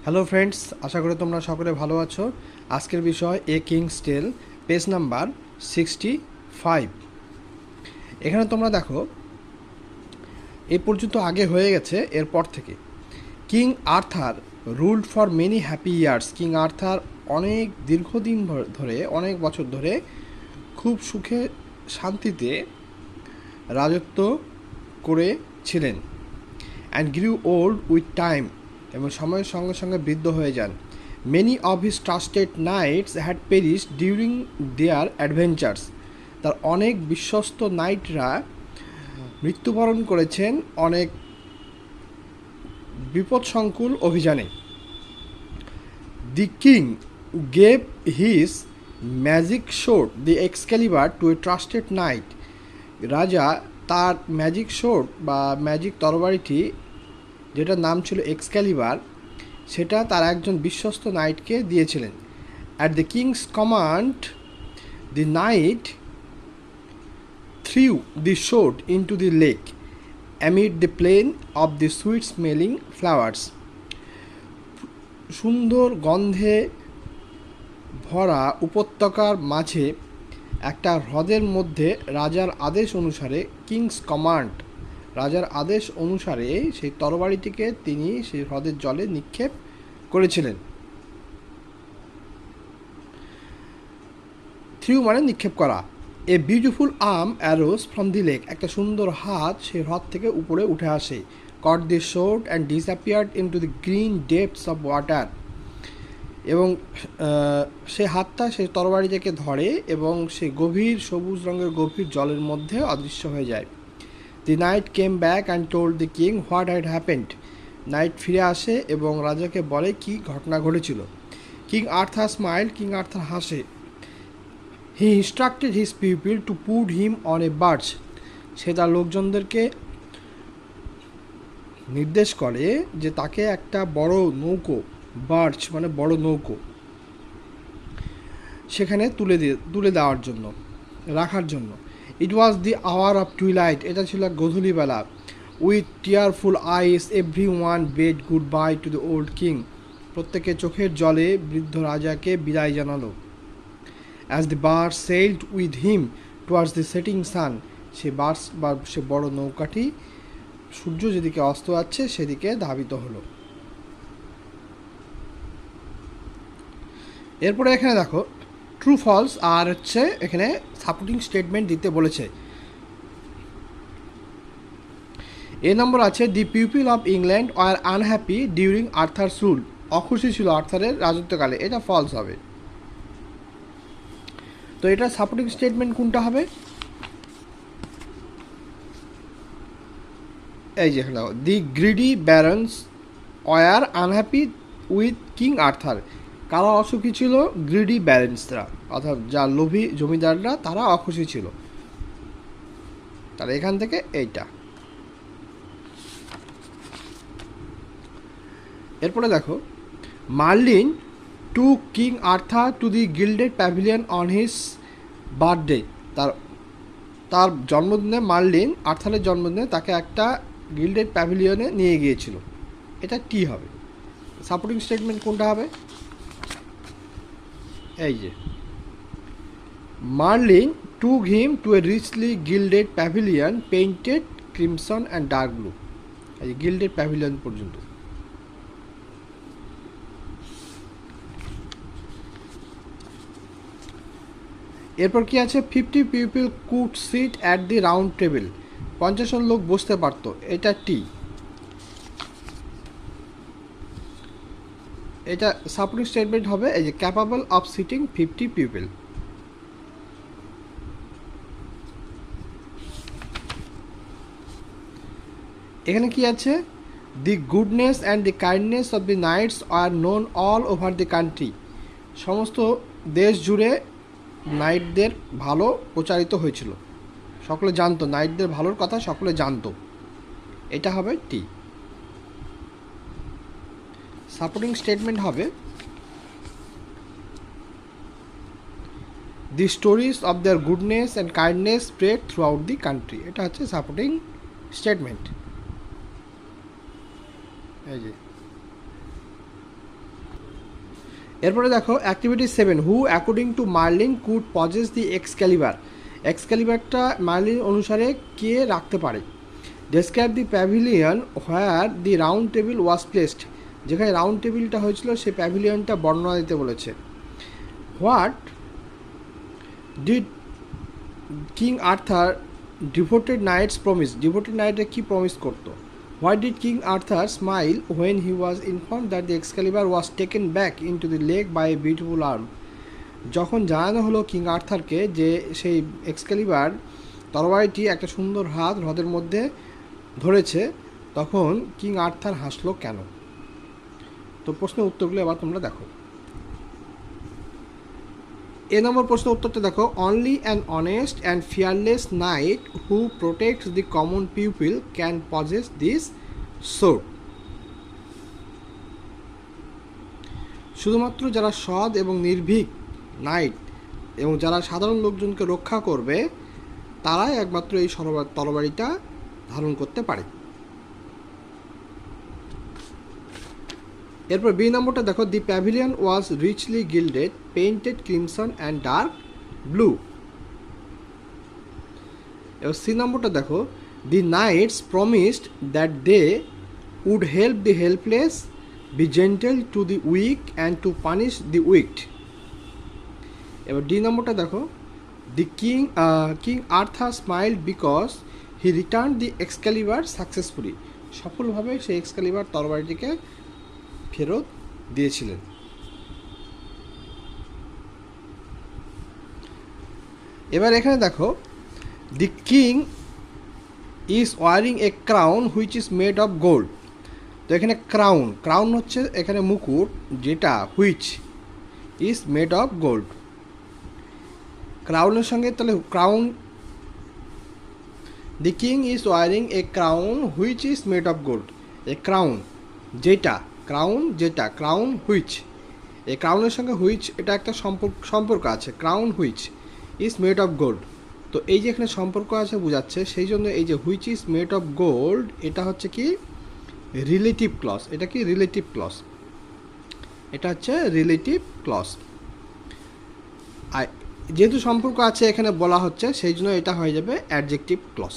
Hello friends, আশা করি তোমরা সকলে ভালো আছো। আজকের বিষয় এ কিংস টেল, পেজ নাম্বার 65। এখানে তোমরা দেখো এই পর্যন্ত আগে হয়ে গেছে। এরপর থেকে king Arthur ruled for many happy years. King Arthur অনেক দীর্ঘদিন ধরে, অনেক বছর ধরে খুব সুখে শান্তিতে রাজত্ব করেছিলেন। And grew old with time, এবং সময়ের সঙ্গে সঙ্গে বৃদ্ধ হয়ে যান। Many of his trusted knights had perish during their adventures. তার অনেক বিশ্বস্ত নাইটরা মৃত্যুবরণ করেছেন অনেক বিপদসংকুল অভিযানে। The king gave his magic sword the Excalibur to a trusted knight. রাজা তার ম্যাজিক শোর্ড বা ম্যাজিক তরবারিটি, যেটার নাম ছিল এক্সক্যালিবার, সেটা তার একজন বিশ্বস্ত নাইটকে দিয়েছিলেন। At the king's command the knight threw the sword into the lake amid the plain of the sweet smelling flowers. সুন্দর গন্ধে ভরা উপত্যকার মাঝে একটা হ্রদের মধ্যে রাজার আদেশ অনুসারে, কিংস কমান্ড, রাজার আদেশ অনুসারে সেই তরবারিটিকে তিনি সেই হ্রদের জলে নিক্ষেপ করেছিলেন। থ্রিউ মানে নিক্ষেপ করা। A beautiful arm arose from the lake, একটা সুন্দর হাত সেই হ্রদ থেকে উপরে উঠে আসে। Caught the sword and disappeared into the green depths of water, এবং সে হাতটা সেই তরবারিটাকে ধরে এবং সে গভীর সবুজ রঙের গভীর জলের মধ্যে অদৃশ্য হয়ে যায়। The knight came back and told the king what had happened. Knight ফিরে আসে এবং রাজাকে বলে কি ঘটনা ঘটেছিল। King Arthur smile, king Arthur হাসে। He instructed his people to put him on a barge. সে তার লোকজনদেরকে নির্দেশ করে যে তাকে একটা বড় নৌকো, বার্চ মানে বড় নৌকো, সেখানে তুলে দেওয়ার জন্য, রাখার জন্য। It was the hour of twilight, এটা ছিল গধূলিবেলা। With tearful eyes every one bade goodbye to the old king. প্রত্যেকে চোখের জলে বৃদ্ধ রাজাকে বিদায় জানালো। As the barge sailed with him towards the setting sun, সে বার্স বা সে বড় নৌকাটি সূর্য যেদিকে অস্ত যাচ্ছে সেদিকে ধাবিত হলো। এরপরে এখানে দেখো ট্রু ফলস আর হচ্ছে এখানে সাপোর্টিং স্টেটমেন্ট দিতে বলেছে। এ নম্বর আছে the people of England are unhappy during Arthur's rule. অখুশি ছিল আর্থারের রাজত্বকালে, এটা ফলস হবে। তো এটা সাপোর্টিং স্টেটমেন্ট কোনটা হবে? এই যে এখানে the greedy barons were unhappy with king Arthur. কারা অসুখী ছিল? গ্রিডি ব্যারেন্সরা, অর্থাৎ যা লোভী জমিদাররা, তারা অখুশি ছিল। তাহলে এখান থেকে এইটা। এরপরে দেখো Merlin took King Arthur to the gilded pavilion on his birthday. তার জন্মদিনে মার্লিন, আর্থারের জন্মদিনে তাকে একটা গিল্ডেড প্যাভিলিয়নে নিয়ে গিয়েছিল। এটা টি হবে। সাপোর্টিং স্টেটমেন্ট কোনটা হবে? এই যে Merlin took him to a richly gilded pavilion painted crimson and dark blue. এই যে গিল্ডেড প্যাভিলিয়ন পর্যন্ত। এরপর কি আছে? 50 people could sit at the round table, 50 জন লোক বসতে পারতো, এটা টি। এটা সাপোর্টিং স্টেটমেন্ট হবে এই যে ক্যাপাবল অফ সিটিং 50 পিপল। এখানে কি আছে? The goodness and the kindness of the knights are known all over the country. সমস্ত দেশ জুড়ে নাইটদের ভালো প্রচারিত হয়েছিল, সকলে জানতো, নাইটদের ভালোর কথা সকলে জানতো। এটা হবে টি। সাপোর্টিং স্টেটমেন্ট হবে the stories of their goodness and kindness spread throughout the country. এটা হচ্ছে সাপোর্টিং স্টেটমেন্ট। এই যে এরপরে দেখো activity 7, who according to Merlin could possess the Excalibur. এক্সক্যালিবারটা মার্লিন অনুসারে কে রাখতে পারে। Describe the pavilion where the round table was placed. যেখানে রাউন্ড টেবিলটা হয়েছিল সেই প্যাভিলিয়নটা বর্ণনা দিতে বলেছে। What did king Arthur devoted knights promise. Devoted নাইটে কী প্রমিস করতো। Why did king Arthur smile when he was inform that the Excalibur was taken back into the lake by a beautiful arm. যখন জানানো হলো king আর্থারকে যে সেই এক্সক্যালিবার তরবারিটি একটা সুন্দর হাত হ্রদের মধ্যে ধরেছে, তখন কিং আর্থার হাসলো কেন। তো প্রশ্নের উত্তরগুলো এবার তোমরা দেখো। এ নম্বর প্রশ্নের উত্তরটা দেখো, only an honest and fearless knight who protects the common people can possess this sword. শুধুমাত্র যারা সৎ এবং নির্ভীক নাইট এবং যারা সাধারণ লোকজনকে রক্ষা করবে তারাই একমাত্র এই তরবারিটা ধারণ করতে পারে। এরপর বি নম্বরটা দেখো, the pavilion was richly gilded painted crimson and dark blue. এবার সি নম্বরটা দেখো, the knights promised that they would help the helpless, be gentle to the weak and to punish the wicked. এবার D নম্বরটা দেখো, the king Arthur smiled because he return the Excalibur successfully. সফলভাবে সেই Excalibur তরবারিটিকে ফেরত দিয়েছিলেন। এবার এখানে দেখো, the king is wearing a crown which is made of gold. তো এখানে ক্রাউন হচ্ছে এখানে মুকুট, যেটা which is made of gold. ক্রাউনের সঙ্গে তাহলে crown, the king is wearing a crown which is made of gold. A crown যেটা, ক্রাউন হুইচ, এই ক্রাউনের সঙ্গে হুইচ এটা একটা সম্পর্ক আছে। Crown which is made of gold, তো এই যে এখানে সম্পর্ক আছে বোঝাচ্ছে, সেই জন্য এই যে which is made of gold এটা হচ্ছে কি রিলেটিভ ক্লজ। এটা কি রিলেটিভ ক্লজ, এটা হচ্ছে রিলেটিভ ক্লজ। আর যেহেতু সম্পর্ক আছে এখানে বলা হচ্ছে, সেই জন্য এটা হয়ে যাবে অ্যাডজেক্টিভ ক্লজ।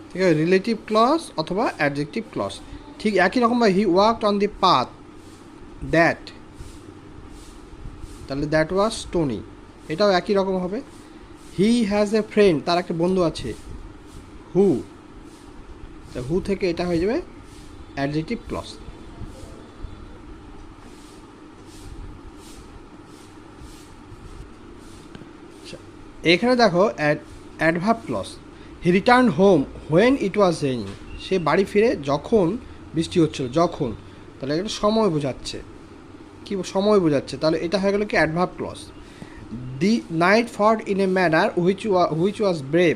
ঠিক আছে, রিলেটিভ ক্লজ অথবা অ্যাডজেক্টিভ ক্লজ। ঠিক একই রকমভাবে he walked on the path that, তাহলে দ্যাট ওয়াজ স্টোনি, এটাও একই রকম হবে। হি হ্যাজ এ ফ্রেন্ড, তার একটা বন্ধু আছে, হু, হু থেকে এটা হয়ে যাবে অ্যাডজেক্টিভ ক্লজ। এখানে দেখো adverb clause, he return home when it was raining. সে বাড়ি ফিরে যখন বৃষ্টি হচ্ছিল, যখন, তাহলে এটা সময় বোঝাচ্ছে, কি সময় বোঝাচ্ছে, তাহলে এটা হয়ে গেল কি অ্যাডভার্ব ক্লজ। দি নাইট ফট in a manner which was brave,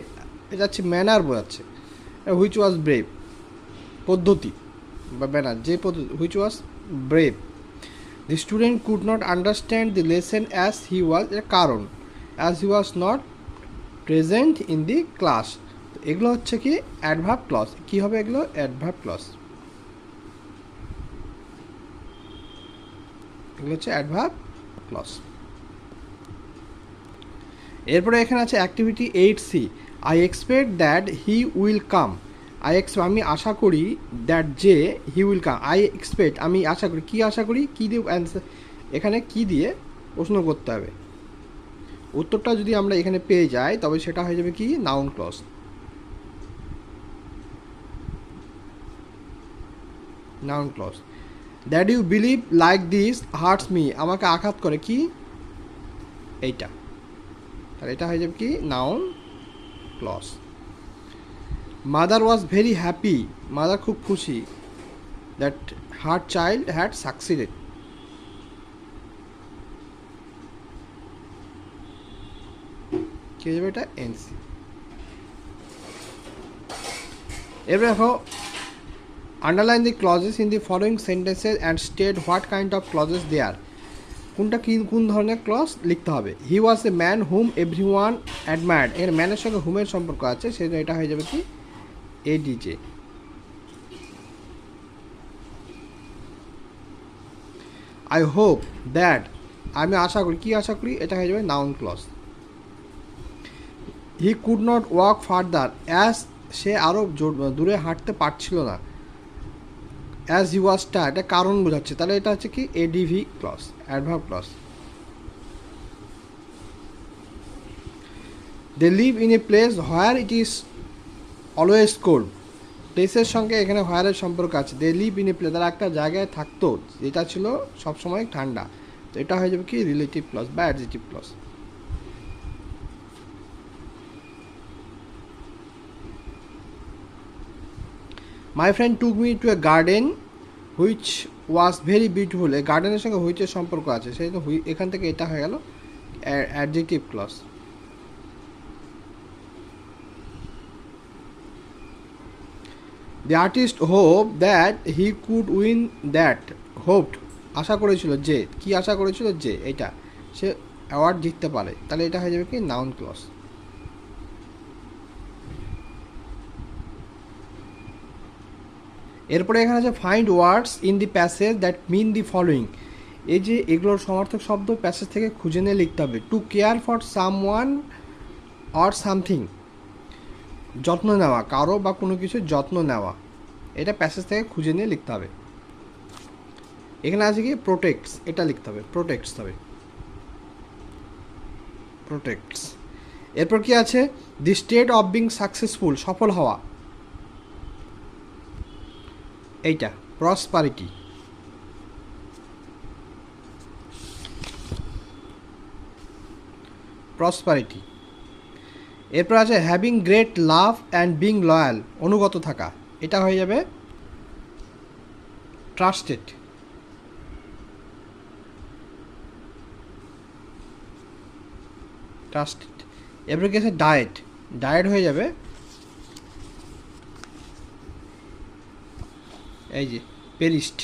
এটা হচ্ছে ম্যানার বোঝাচ্ছে, হুইচ ওয়াজ ব্রেভ পদ্ধতি বা ম্যানার, যে পদ্ধতি, which was brave. The student could not understand the lesson as he was, এর কারণ, as he was not present in the class. এগুলো হচ্ছে কি অ্যাডভার্ব ক্লজ। কী হবে এগুলো? Adverb clause. এগুলো হচ্ছে অ্যাডভার্ব ক্লজ। এরপরে এখানে আছে activity 8C, I expect that he will come. আমি আশা করি, দ্যাট যে, he will come. I expect আমি আশা করি, কী আশা করি, কী দিয়ে অ্যান্সার, এখানে কী দিয়ে প্রশ্ন করতে হবে। উত্তরটা যদি আমরা এখানে পেয়ে যাই তবে সেটা হয়ে যাবে কি noun clause. Noun clause. That you believe like this hurts me, আমাকে আঘাত করে, কি এইটা, তাহলে এটা হয়ে যাবে কি noun clause. Mother was very happy, mother খুব খুশি, that her child had succeeded. কি হয়ে যাবে এটা? এনসি। এবার দেখো, underline the clauses in the following sentences and state what kind of clauses they are. কোনটা কোন ধরনের ক্লজ লিখতে হবে। He was a man whom every one admired, এর ম্যানের সঙ্গে হুমের সম্পর্ক আছে, সেই জন্য এটা হয়ে যাবে কি এডিজে। আই হোপ দ্যাট, আমি আশা করি, কি আশা করি, এটা হয়ে যাবে noun clause. He could not walk further, as, সে আরও দূরে হাঁটতে পারছিল না, অ্যাজ হি ওয়াজ টায়ার্ড, এটা কারণ বোঝাচ্ছে, তাহলে এটা হচ্ছে কি ADV clause, adverb clause. They live in a place where it is always cold, প্লেসের সঙ্গে এখানে হোয়ারের সম্পর্ক আছে। They live in a place, তারা একটা জায়গায় থাকতো যেটা ছিল সবসময় ঠান্ডা, তো এটা হয়ে যাবে কি রিলেটিভ ক্লজ বা adjective clause. My friend took me to a garden which was very beautiful, এই গার্ডেনের সঙ্গে হুইচের সম্পর্ক আছে, সেই তো এখান থেকে এটা হয়ে গেল adjective clause. The artist hope that he could win that, hoped, আশা করেছিল যে, কি আশা করেছিল, যে এটা সে অ্যাওয়ার্ড জিততে পারে, তাহলে এটা হয়ে যাবে কি নাউন ক্লজ। এরপরে এখানে আছে find words in the passage that mean the following, এই যে এগুলোর সমার্থক শব্দ প্যাসেজ থেকে খুঁজে নিয়ে লিখতে হবে। To care for someone or something, যত্ন নেওয়া, কারো বা কোনো কিছু যত্ন নেওয়া, এটা প্যাসেজ থেকে খুঁজে নিয়ে লিখতে হবে। এখানে আছে কি প্রোটেক্টস, এটা লিখতে হবে, প্রোটেক্টস হবে, প্রোটেক্টস। এরপর কি আছে, the state of being successful, সফল হওয়া, এইটা প্রসপারিটি। প্রসপারিটি। এরপর আছে having great love and being loyal, অনুগত থাকা, এটা হয়ে যাবে ট্রাস্টেড। ট্রাস্টেড। এরপর কি আছে ডায়েট, ডায়েট হয়ে যাবে এই যে পেরিস্ট।